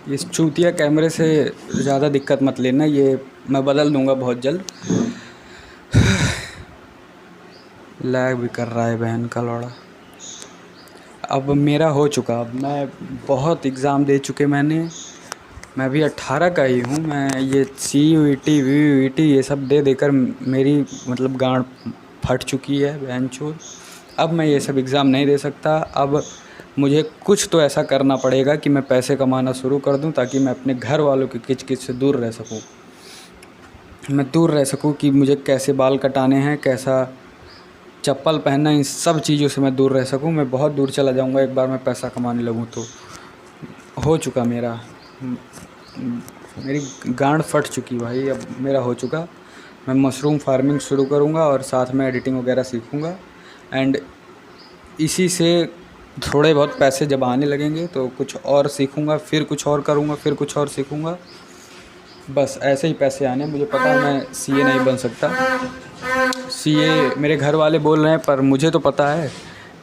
इस चूतिया कैमरे से ज़्यादा दिक्कत मत लेना, ये मैं बदल दूंगा बहुत जल्द। लैग भी कर रहा है बहन का लौड़ा। अब मेरा हो चुका, अब मैं बहुत एग्ज़ाम दे चुके मैं भी 18 का ही हूँ। मैं ये CUET VUET ये सब दे देकर मेरी मतलब गांड फट चुकी है बहनचोद। अब मैं ये सब एग्ज़ाम नहीं दे सकता। अब मुझे कुछ तो ऐसा करना पड़ेगा कि मैं पैसे कमाना शुरू कर दूं, ताकि मैं अपने घर वालों की किच-किच से दूर रह सकूं। मैं दूर रह सकूं कि मुझे कैसे बाल कटाने हैं, कैसा चप्पल पहनना, इन सब चीज़ों से मैं दूर रह सकूं। मैं बहुत दूर चला जाऊंगा एक बार मैं पैसा कमाने लगूं तो। हो चुका मेरा, मेरी गांड फट चुकी भाई। अब मेरा हो चुका। मैं मशरूम फार्मिंग शुरू करूंगा और साथ में एडिटिंग वगैरह सीखूंगा। एंड इसी से थोड़े बहुत पैसे जब आने लगेंगे तो कुछ और सीखूंगा, फिर कुछ और करूंगा, फिर कुछ और सीखूंगा। बस ऐसे ही पैसे आने। मुझे पता है मैं CA नहीं बन सकता। CA मेरे घर वाले बोल रहे हैं, पर मुझे तो पता है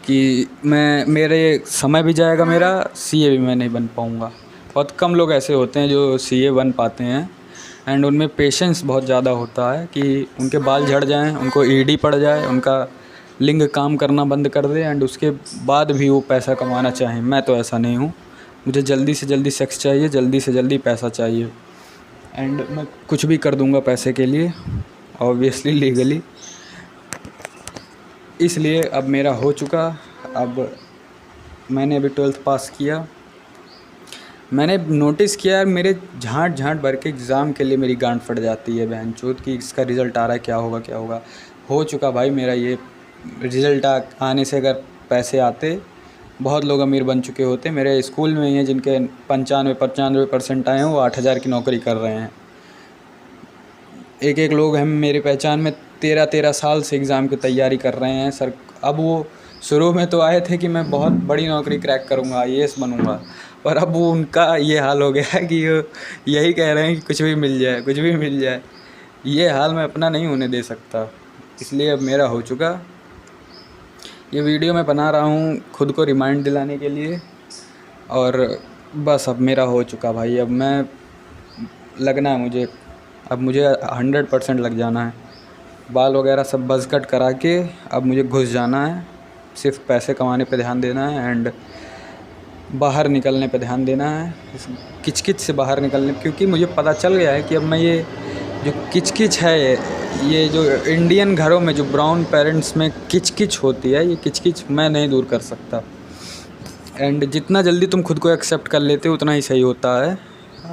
कि मेरे समय भी जाएगा मेरा, CA भी मैं नहीं बन पाऊँगा। बहुत कम लोग ऐसे होते हैं जो CA बन पाते हैं। एंड उनमें पेशेंस बहुत ज़्यादा होता है कि उनके बाल झड़ जाएं, उनको ED पड़ जाए, उनका लिंग काम करना बंद कर दे, एंड उसके बाद भी वो पैसा कमाना चाहें। मैं तो ऐसा नहीं हूँ। मुझे जल्दी से जल्दी सेक्स चाहिए, जल्दी से जल्दी पैसा चाहिए। एंड मैं कुछ भी कर दूँगा पैसे के लिए, ऑब्वियसली लीगली। इसलिए अब मेरा हो चुका। अब मैंने अभी 12th पास किया। मैंने नोटिस किया यार, मेरे झांट भर के एग्ज़ाम के लिए मेरी गांड फट जाती है बहनचोद कि इसका रिज़ल्ट आ रहा है, क्या होगा क्या होगा। हो चुका भाई मेरा ये रिज़ल्ट आने से अगर पैसे आते, बहुत लोग अमीर बन चुके होते। मेरे स्कूल में ही हैं जिनके 95-95% आए हैं, वो 8,000 की नौकरी कर रहे हैं। एक लोग हैं मेरी पहचान में 13 साल से एग्ज़ाम की तैयारी कर रहे हैं सर। अब वो शुरू में तो आए थे कि मैं बहुत बड़ी नौकरी क्रैक करूँगा, IAS बनूँगा, पर अब वो उनका ये हाल हो गया है कि यही कह रहे हैं कि कुछ भी मिल जाए, कुछ भी मिल जाए। ये हाल मैं अपना नहीं होने दे सकता, इसलिए अब मेरा हो चुका। ये वीडियो मैं बना रहा हूँ खुद को रिमाइंड दिलाने के लिए, और बस अब मेरा हो चुका भाई। अब मैं लगना है मुझे, अब मुझे 100% लग जाना है। बाल वगैरह सब बज़ कट करा के अब मुझे घुस जाना है। सिर्फ पैसे कमाने पे ध्यान देना है एंड बाहर निकलने पे ध्यान देना है, इस किच-किच से बाहर निकलने। क्योंकि मुझे पता चल गया है कि अब मैं ये जो किच-किच है, ये जो इंडियन घरों में जो ब्राउन पेरेंट्स में किच-किच होती है, ये किच-किच मैं नहीं दूर कर सकता। एंड जितना जल्दी तुम खुद को एक्सेप्ट कर लेते हो उतना ही सही होता है।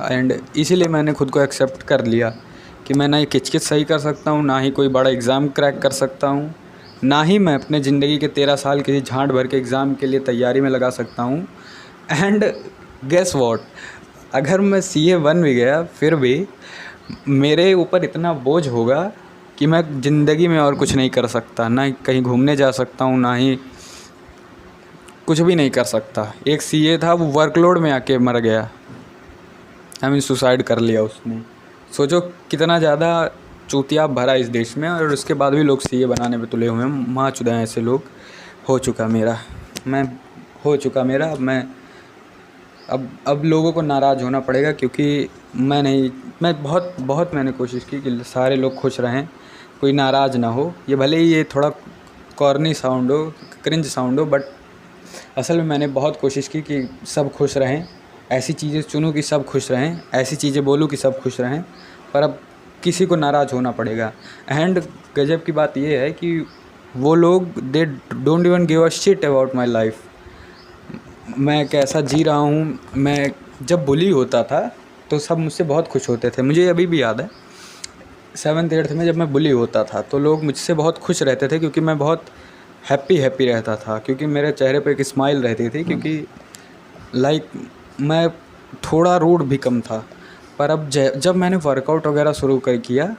एंड इसीलिए मैंने खुद को एक्सेप्ट कर लिया कि मैं ना ये किच-किच सही कर सकता हूँ, ना ही कोई बड़ा एग्ज़ाम क्रैक कर सकता हूँ, ना ही मैं अपने ज़िंदगी के 13 साल किसी झांट भर के एग्ज़ाम के लिए तैयारी में लगा सकता हूँ। एंड गेस व्हाट, अगर मैं CA बन भी गया फिर भी मेरे ऊपर इतना बोझ होगा कि मैं ज़िंदगी में और कुछ नहीं कर सकता। ना ही कहीं घूमने जा सकता हूँ, ना ही कुछ भी नहीं कर सकता। एक CA था, वो वर्कलोड में आके मर गया, सुसाइड कर लिया उसने। सोचो कितना ज़्यादा चूतिया भरा इस देश में, और उसके बाद भी लोग CA बनाने पे तुले हुए हैं। माँ चुदा हैं ऐसे लोग। हो चुका मेरा, मैं हो चुका मेरा। अब मैं अब लोगों को नाराज़ होना पड़ेगा, क्योंकि मैं बहुत मैंने कोशिश की कि सारे लोग खुश रहें, कोई नाराज़ ना हो। ये भले ही ये थोड़ा कॉर्नी साउंड हो, क्रिंज साउंड हो, बट असल में मैंने बहुत कोशिश की कि सब खुश रहें। ऐसी चीज़ें चुनूँ कि सब खुश रहें, ऐसी चीज़ें बोलूँ कि सब खुश रहें, पर अब किसी को नाराज़ होना पड़ेगा। एंड गजब की बात यह है कि वो लोग they don't even give a shit about my life. मैं कैसा जी रहा हूँ। मैं जब बुली होता था तो सब मुझसे बहुत खुश होते थे। मुझे अभी भी याद है 7th 8th में जब मैं बुली होता था तो लोग मुझसे बहुत खुश रहते थे, क्योंकि मैं बहुत हैप्पी रहता था, क्योंकि मेरे चेहरे पे एक स्माइल रहती थी, क्योंकि मैं थोड़ा रूड भी कम था। पर अब जब मैंने वर्कआउट वगैरह शुरू किया,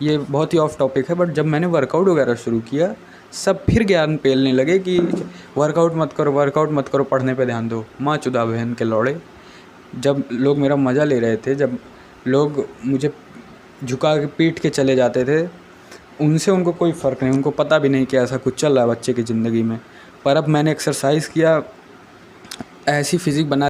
ये बहुत ही ऑफ टॉपिक है, बट जब मैंने वर्कआउट वगैरह शुरू किया, सब फिर ज्ञान पेलने लगे कि वर्कआउट मत करो, पढ़ने पे ध्यान दो। माँ चुदा बहन के लौड़े। जब लोग मेरा मज़ा ले रहे थे, जब लोग मुझे झुका के पीट के चले जाते थे, उनको कोई फ़र्क नहीं, उनको पता भी नहीं कि ऐसा कुछ चल रहा है बच्चे की ज़िंदगी में। पर अब मैंने एक्सरसाइज़ किया, ऐसी फिज़िक बना